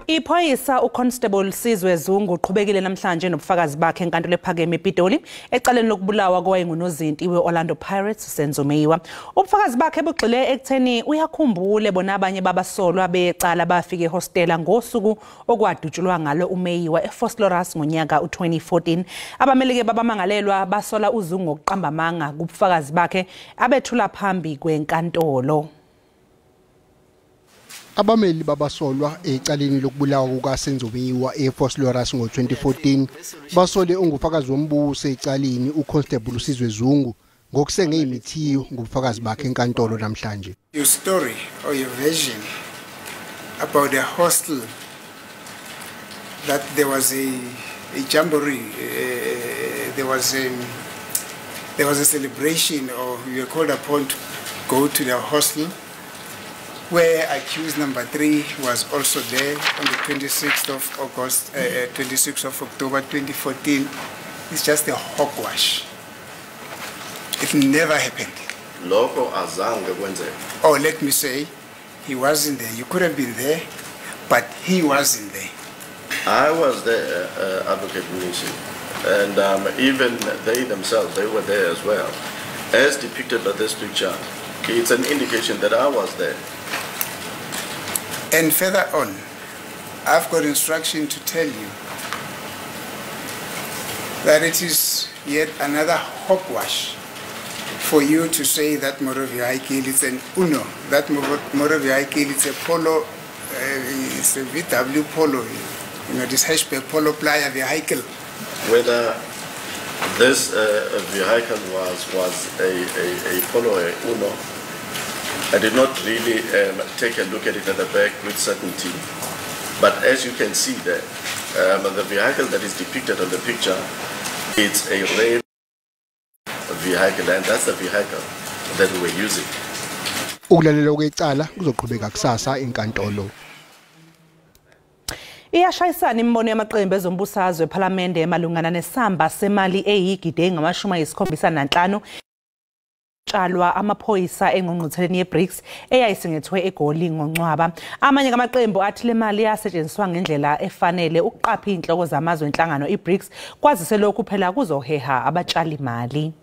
Iphoyisa uConstable SABC uqhubekile namhlanje nobufakazi bakhe enkantolo ephakeme ePitoli ecaleni lokubulawa kowayengunozinti we-Orlando Pirates Senzo Meyiwa. Ubufakazi bakhe bugxile ekutheni uyakhumbule bona abanye babasolwa becala bafike ehostela ngosuku okwadutshulwa ngalo uMeyiwa eFosloras ngonyaka u2014. Abamelike babamangalelwa basola uZungu ngokuqamba amanga kubufakazi bakhe abethula phambi kwenkantolo. Abameli babasolwa ecaleni lokubulawa kukaSenzo Meyiwa eFosloras ngo2014 basole ungufakazi wombuso ecaleni uConstable SABC ngokusenge imithiyo ngobufakazi bakhe enkantolo namhlanje. Your story or your version about the hostel, that there was a jamboree, there was a celebration, or you were called upon to go to the hostel, where accused number 3 was also there on the 26th of August, 26th of October 2014. It's just a hogwash. It never happened. Oh, let me say, he wasn't there. You could have been there, but he wasn't there. I was there, Advocate Munishi, and even they themselves, they were there as well. As depicted by this picture, it's an indication that I was there. And further on, I've got instruction to tell you that it is yet another hogwash for you to say that Moroviaikil is an Uno, that Moroviaikil is a polo, it's a VW polo, you know, this hatchback polo playa vehicle. Whether this vehicle was a polo Uno, I did not really take a look at it at the back with certainty. But as you can see there, the vehicle that is depicted on the picture, it's a rail vehicle, and that's the vehicle that we were using. Ukulalela kwecala kuzoqhubeka kusasa enkantolo. Iyashayisana imbono yamaqembu ezombusazwe ePhalamende emalungana nesamba semali eyigidi engama-75 tshalwa amaphoyisa engqungqutheleni yeBRICS eyayisingethwe eGoli ngoNcwaba. Amanye amaqembu athi le mali yasetshenziswa ngendlela efanele ukuqapha inhloko zamazwe enhlangano iBRICS kwazise lokhu phela kuzoheha abatshali imali.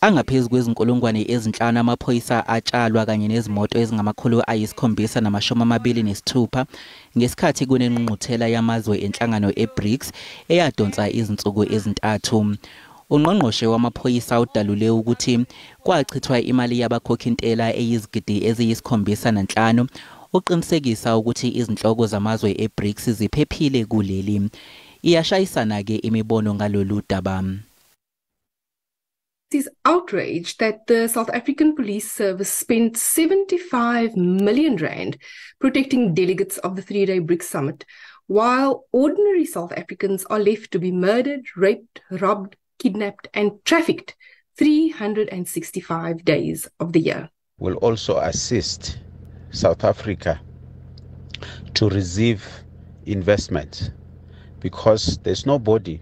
Angaphezulu kwezinkulungwane ezinhlanu amaphoyisa atshalwa kanye nezimoto ezingama-726 ngesikhathi kunengqungquthela yamazwe enhlangano eBRICS eyadonsa izinsuku ezintathu. Ungqongqoshe wamaphoyisa udalule ukuthi kwachithwa imali yabakhokhintela eyizigidi eziyi-75 uqinisekisa ukuthi izinhloko zamazwe eBRICS ziphephile kuleli. Iyashayisana ke imibono ngalolu daba. It is outrage that the South African Police Service spent 75 million rand protecting delegates of the 3-day BRICS summit, while ordinary South Africans are left to be murdered, raped, robbed, kidnapped and trafficked 365 days of the year. Will also assist South Africa to receive investment, because there's nobody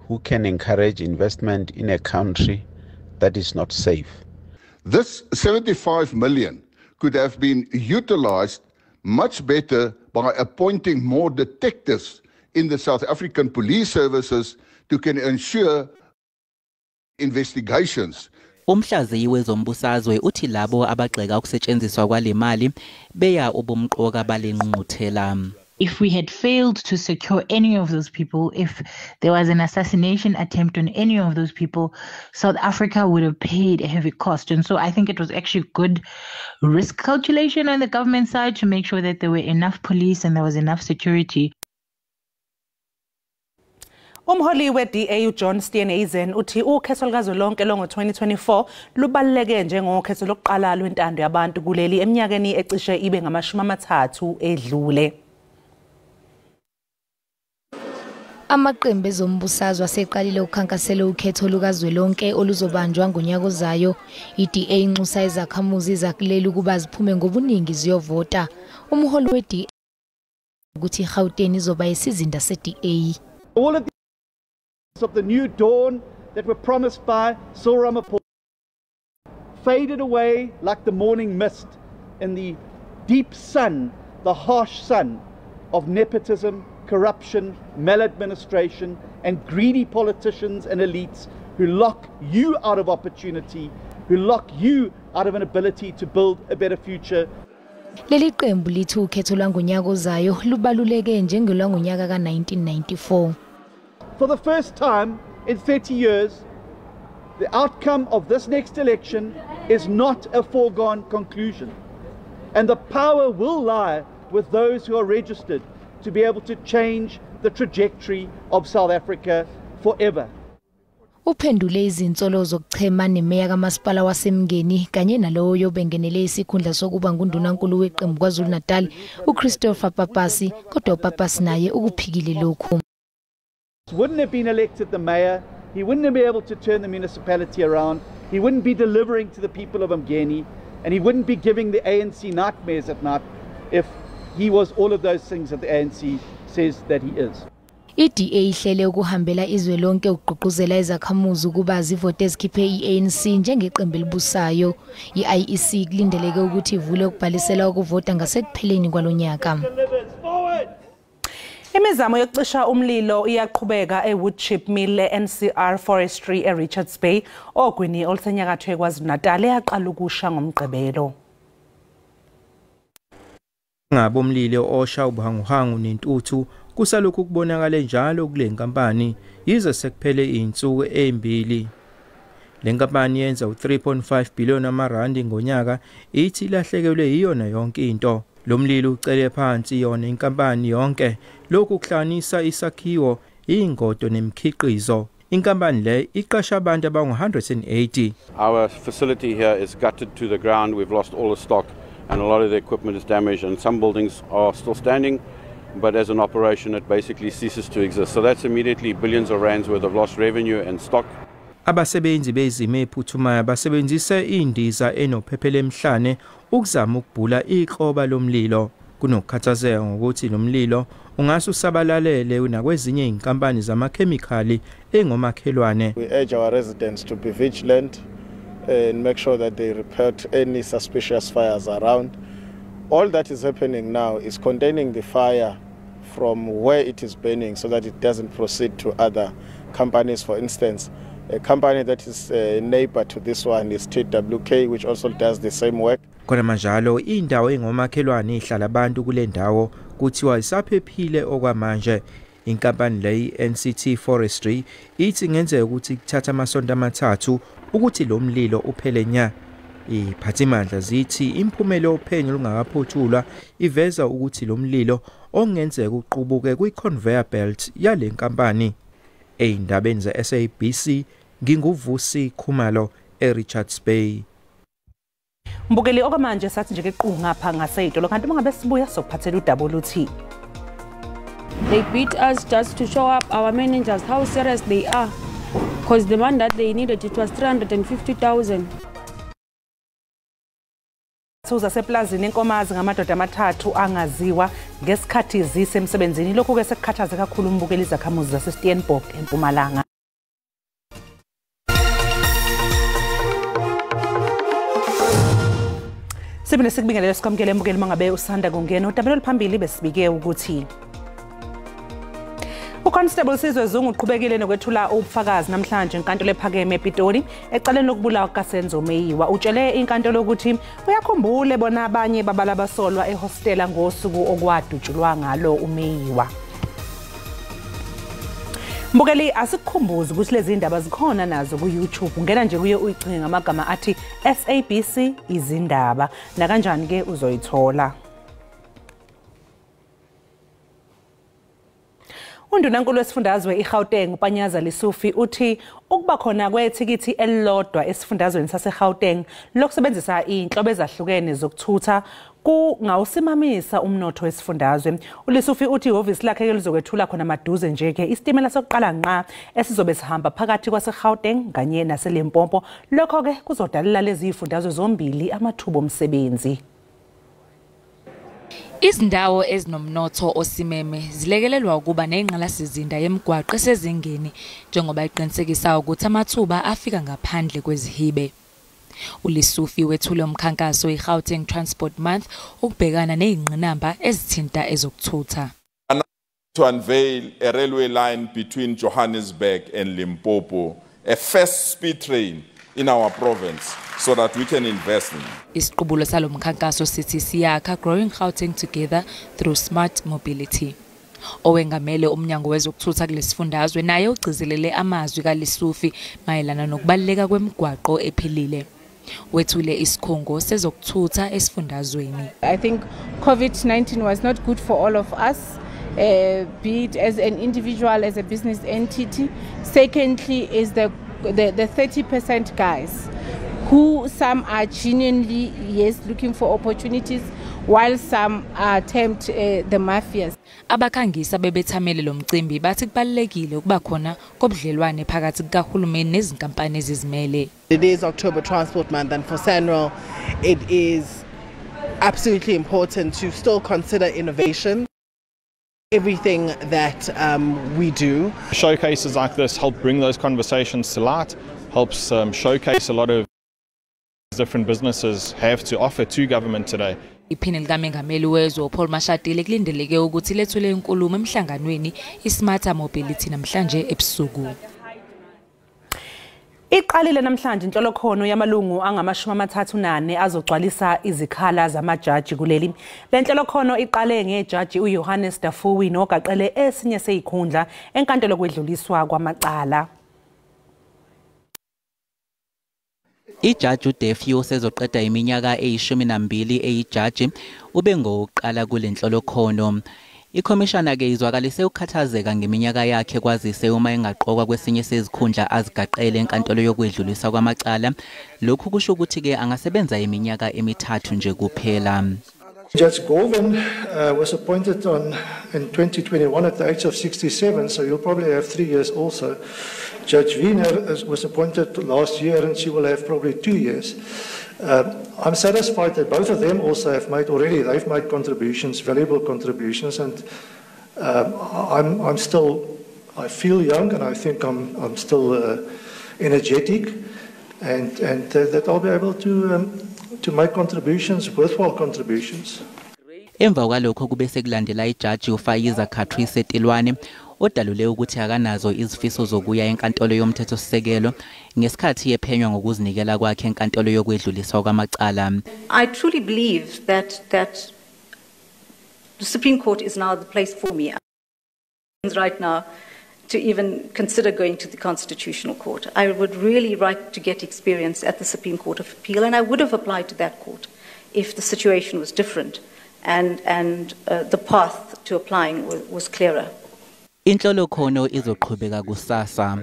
who can encourage investment in a country that is not safe. This 75 million could have been utilized much better by appointing more detectives in the South African police services to can ensure investigations. Umhlaziyi wezombusazwe uthi labo abagxeka ukusetshenziswa kwale mali beya ubumqoka balengqungquthela. If we had failed to secure any of those people, if there was an assassination attempt on any of those people, South Africa would have paid a heavy cost. And so I think it was actually good risk calculation on the government side to make sure that there were enough police and there was enough security. Umholi we-DA uJohn Steenhuisen uthi ukhetho lukazwelonke longo-2024 lubaluleke njengokhetho lokuqala lwentando yabantu kuleli eminyakeni ecishe ibe ngama-30 edlule. Amaqembu ezombusazwe aseqalile ukukhankasela ukhetho lukazwelonke oluzobanjwa ngonyaka ozayo. I-DA inxusa izakhamuzi zakuleli ukuba ziphume ngobuningi ziyovota. Umholi we-DA ukuthi iGauteng izoba isizinda se-DA. All of the new dawn that were promised by Cyril Ramaphosa faded away like the morning mist in the deep sun the harsh sun of nepotism, corruption, maladministration, and greedy politicians and elites who lock you out of opportunity, who lock you out of an ability to build a better future. Leli qembu lithi ukhetho lwangonyaka ozayo lubaluleke njengolwangonyaka ka-1994. For the first time in 30 years, the outcome of this next election is not a foregone conclusion. And the power will lie with those who are registered to be able to change the trajectory of South Africa forever. Uphendule izinsolo zokuchema nemeya kamasipala wasemngeni kanye nalowo yobengenele isikhundla sokuba nguNdunankulu weqembu KwaZulu-Natal uChristopher Papasi kodwa uPapasi naye ukuphikile lokhu. Wouldn't have been elected the mayor, he wouldn't have been able to turn the municipality around, he wouldn't be delivering to the people of Mgeni, and he wouldn't be giving the ANC nightmares at night if he was all of those things that the ANC says that he is. I-DA ihlele ukuhambela izwe lonke ukugqugquzela izakhamuzi ukuba zivote ezikhiphe i-ANC njengeqembu elibusayo. I-IEC kulindeleke ukuthi ivule ukubhalisela ukuvota ngasekupheleni kwalonyaka. Imizamo yokucisha umlilo iyaqhubeka eWoodchip Mill eNCR Forestry eRichards Bay ogwini olusenyakatho KwaZulu-Natal yaqala ukusha ngomgqibelo. Ngabomlilo osha ubuhanguhangu nentuthu kusalokhu kubonakala njalo kule nkampani yize sekuphele izinsuku ezimbili. Le nkampani yenza u3.5 billion amarandi ngonyaka ithi lahlekelwe yiyona yonke into. Lo mlilo ucele phansi yona inkampani yonke lokhu kuhlanisa isakhiwo ingodo nemikhiqizo. Inkampani le iqasha abantu abangu180. Our facility here is gutted to the ground. We've lost all the stock and a lot of the equipment is damaged and some buildings are still standing, but as an operation it basically ceases to exist. So that's immediately billions of rands worth of lost revenue and stock. Abasebenzi bezimo ephuthumayo basebenzisa indiza enophephela emhlane ukuzama ukubhula iqoba lomlilo. Kunokukhathazeka ngokuthi lo mlilo ungase usabalalele nakwezinye inkampani zamakhemikhali engomakhelwane. We urge our residents to be vigilant and make sure that they report any suspicious fires around. All that is happening now is containing the fire from where it is burning so that it doesn't proceed to other companies. For instance, a company that is a neighbor to this one is TWK, which also does the same work. Kona manjalo indawo engomakhelwane ihlala abantu kule ndawo kuthiwa isaphephile okwamanje. Inkampani le NCT Forestry ithi ngenzeka ukuthi kuthatha amasonto amathathu ukuthi lo mlilo uphele nya. Iphathimandla zithi impumelo ophenyo lungakaphothulwa iveza ukuthi lo mlilo ongenzeka uqubuke kwi-conveyor belt yale nkampani. Eyindabeni ze-SABC nginguvusi Khumalo eRichards Bay. Mbukeli okwamanje sathi nje keqhu ngapha ngaseyitolo kanti mangabe sibuya sokuphathela udaba oluthi they beat us just to show up our managers how serious they are, because the man that they needed, it was 350,000. Suza seplazini enkomazi ngamadoda amathathu angaziwa ngesikhathi zise emsebenzini. Lokho ke sekukhathaza kakhulu umbukeli izakhamuzi zaseSteenbok eMpumalanga. Sibine sikubingelele sikwamukele umbukeli mangabe usanda kungena udabelo phambili besibike ukuthi uConstable zesiZulu uqhubekile nokwethula ubufakazi namhlanje enkantolo ephakeme ePitoli ecaleni lokubulawa kaSenzo Meyiwa. Utshele inkantolo ukuthi uyakhumbule bona abanye babalabasolwa ehostela ngosuku okwadutshulwa ngalo uMeyiwa. Mbukeli asikukhumbuze ukuthi lezi ndaba zikhona nazo ku-YouTube. Ungena nje kuye uyicinge ngamagama athi SABC Izindaba na kanjani ke uzoyithola. Undunankulu wesifundazwe iGauteng uPanyaza Lesufi uthi ukuba khona kwethikithi elilodwa esifundazweni saseGauteng lokusebenzisa inhlobo ezahlukene zokuthutha kungawusimamisa umnotho wesifundazwe. uLesufi uthi ihhovisi lakhe lizokwethula khona maduze nje ke isitimela sokuqala ngqa esizobe sihamba phakathi kwaseGauteng kanye naseLimpopo. Lokho ke kuzodalela lezi izifundazwe zombili amathuba omsebenzi. Izindawo ezinomnotho osimeme zilekelelwa ukuba nengqalasizinda yemigwaqo esezingeni njengoba iqinisekisa ukuthi amathuba afika ngaphandle kwezihibe. uLisufi wethule umkhankaso iGauteng Transport Month ukubhekana nezingqinamba ezithinta ezokuthutha. To unveil a railway line between Johannesburg and Limpopo, a fast speed train in our province, so that we can invest in it. Isiqubulo salo mkhankaso sithi siyakha Growing Gauteng Together through smart mobility. Owengamele umnyango wezokuthutha kulesifundazwe naye ugcizelele amazwi kaLisufi mayelana nokubaleka kwemigwaqo ephilile. Wethule isikhungo sezokuthutha esifundazweni. I think COVID-19 was not good for all of us. Be it as an individual, as a business entity. Secondly is the 30% guys who some are genuinely, yes, looking for opportunities, while some are tempt the mafias. Abakhangisa bebethamele lo mcimbi bathi kubalekile ukuba khona kobudlelwane phakathi kukaHulumeni nezinkampani ezizimele. It is October Transport Month, and for SANRAL it is absolutely important to still consider innovation. Everything that we do. Showcases like this help bring those conversations to light, helps showcase a lot of different businesses have to offer to government today. Iphini likaMengameli wezwe Paul Mashatile kulindeleke ukuthi lethule inkulumo emhlanganweni iSmart Mobility namhlanje ebusuku. Iqalile namhlanje inhlolokhono yamalungu angama-34 azogcwalisa izikhala zamajaji kuleli. Le nhlolokhono iqale ngejaji uJohannes Dafuwi nogaqele esinye seyikhundla enkantolo kwedluliswa kwamacala. Ijaji uDefi usezoqeda iminyaka eyi12 eyijaji ube ngokuqala kule nhlolokhono. Ikhomishana ke izwakalise ukukhathazeka ngeminyaka yakhe kwazise uma engaqokwa kwesinye sezikhundla azigaqele enkantolo yokwedlulisa kwamacala. Lokhu kusho ukuthi ke angasebenza iminyaka emithathu nje kuphela. Judge Gorman was appointed in 2021 at the age of 67, so you'll probably have 3 years also. Judge Wiener was appointed last year, and she will have probably 2 years. I'm satisfied that both of them also have they've made contributions, valuable contributions, and I feel young, and I think I'm still energetic, and that I'll be able to make contributions, worthwhile contributions. Emva kwalokho kube sekulandela ijaji uFaiza Catrice Tilwane odalule ukuthi akanazo izifiso zokuya enkantolo yomthethosisekelo ngesikhathi yephenywa ngokuzinikela kwakhe enkantolo yokwedluliswa kwamacala. I truly believe that the Supreme Court is now the place for me right now to even consider going to the Constitutional Court. I would really like to get experience at the Supreme Court of Appeal, and I would have applied to that court if the situation was different and the path to applying was clearer. Inhlolokhono izoqhubeka kusasa.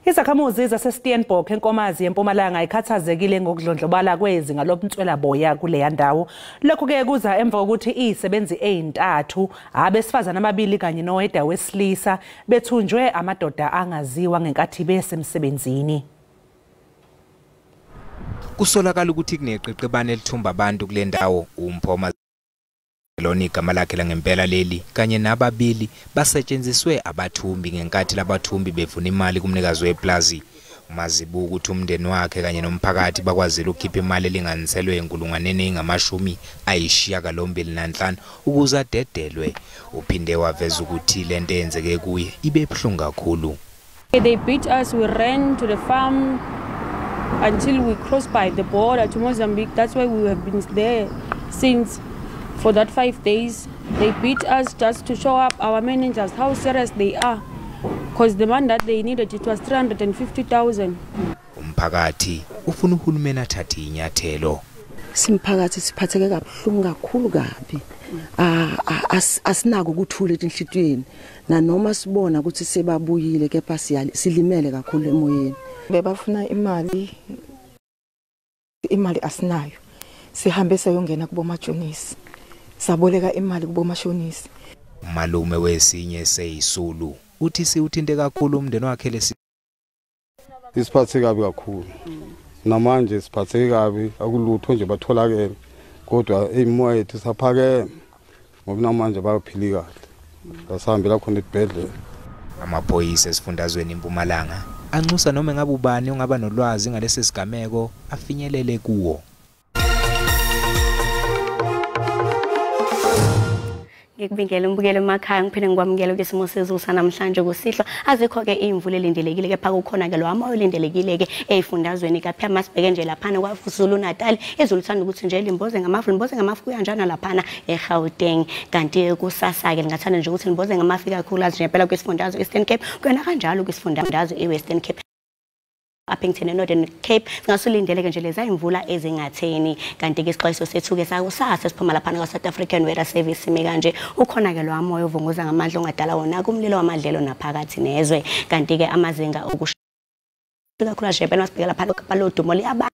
Izakhamuzi zaseSteenbok enkomazi empumalanga ikhathazekile ngokudlondlobala kwezinga lobuntswela boya kuleya ndawo. Lokhu ke kuza emva kokuthi izisebenzi ezintathu abesifazana ababili kanye noyedwa wesilisa bethunjwe amadoda angaziwa ngenkathi besemsebenzini. Kusolakala ukuthi kuneqeqebane elithumba abantu kule ndawo. Umphoma igama lakhe langempela leli kanye nababili basetshenziswe abathumbi ngenkathi labathumbi bevuna imali kumnikazi weplazi. Mazibuka ukuthi umndeni wakhe kanye nomphakathi bakwazile ukukhipha imali elinganiselwe enkulungwaneni engama-95 ukuze adedelwe. Uphinde waveza ukuthi lento eyenzeke kuye ibe ebuhlungu kakhulu. They beat us, we ran to the farm until we crossed by the border to Mozambique. That's why we have been there since. For that 5 days, they beat us just to show up our managers how serious they are, because the man that they needed, it was 350,000. Umphakathi ufuna uhulumeni athathe inyathelo. Simphakathi siphatheke kabuhlungu kakhulu kabi. Asinako ukuthula enhlitweni na noma sibona ukuthi sebabuyile kepha silimele kakhulu emoyeni. Bebafuna imali asinayo. Sihambe sayongena kubomajonisi. Saboleka imali kubomashonisi. Umalume wesinye seyiZulu uthi siuthinte kakhulu umndeni wakhe lesi. Isiphathe kabi kakhulu. Namanje siphathe kabi akulutho nje batholakele. Kodwa imoya yethu saphakeme. Ngoba namanje bayaphila kahle. Basihambela khona esibhedlela. Amaphoyisa esifundazweni eMpumalanga anxusa noma ngabe ubani ongaba nolwazi ngalesi sigameko afinyelele kuwo. Ngikubingela umbukelo emakhaya ngiphinde ngikwamukela kwesimo sezulu sanamhlanje kusihlwa azikho ke imvula elindelekile ke phaka ukhona ke lo amoya olindelekile ke ezifundazweni kapha masibheke nje laphana kwaZulu Natal izulu thanda ukuthi nje limboze ngamafu kuyanjana laphana eGauteng kanti kusasa ke ngingathanda nje ukuthi limboze ngamafu kakhulu nje phela kwesifundazwe Eastern Cape kuyona kanjalo kwesifundazwe eWestern Cape Appington eNorthern Cape singasulindele nje leza imvula ezingatheni kanti ke isixwayiso sethu ke sakusasa siphuma laphana kwa South African Weather Service kanje ukhona ke lo amoya ovunguza ngamandla ongadala wona kumlilo wamadlelo naphakathi nezwe kanti ke amazinga kakhulu nje phela masibheka lapha lodumo liaba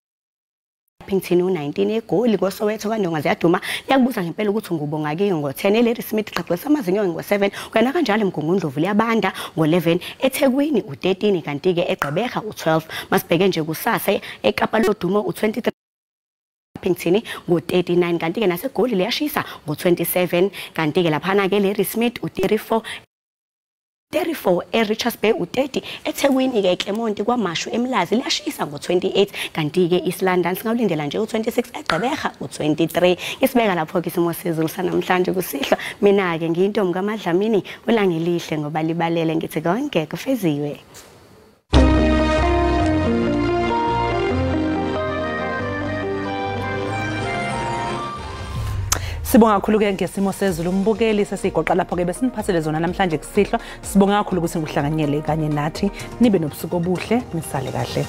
Appington u19 egoli ngoSoweto kaNdonga ziyaduma liyakubuza ngempela ukuthi ngubonga ke ngo10 eLady Smith xaxwesa amazinyo ngo7 kuyena kanjalo eMgungundlovu liyabanda ngo11 eThekwini u13 kanti ke eGqeberha u12 masibheke nje kusasa eKapa lodumo u23 Appington ngo39 kanti ke nasegoli liyashisa ngo27 kanti ke laphana ke Lady Smith u34 eRichards Bay u30 eThekwini ke eClermont kwaMashu eMlazi liyashisa ngo28 kanti ke East London singawulindela nje u26 eGqeberha u23 isibeka lapho ke isimo sezulu sanamhlanje kusihlwa mina ke ngiyintombi kaMadlamini ulangelihle ngoba libalele ngithi konke kufeziwe. Sibonga kakhulu ke ngesimo sezulu umbukeli sesigoqa lapho ke besiniphathele zona namhlanje kusihlwa sibonga kakhulu ukuthi ngihlanganyele kanye nathi nibe nobusuku obuhle nisale kahle.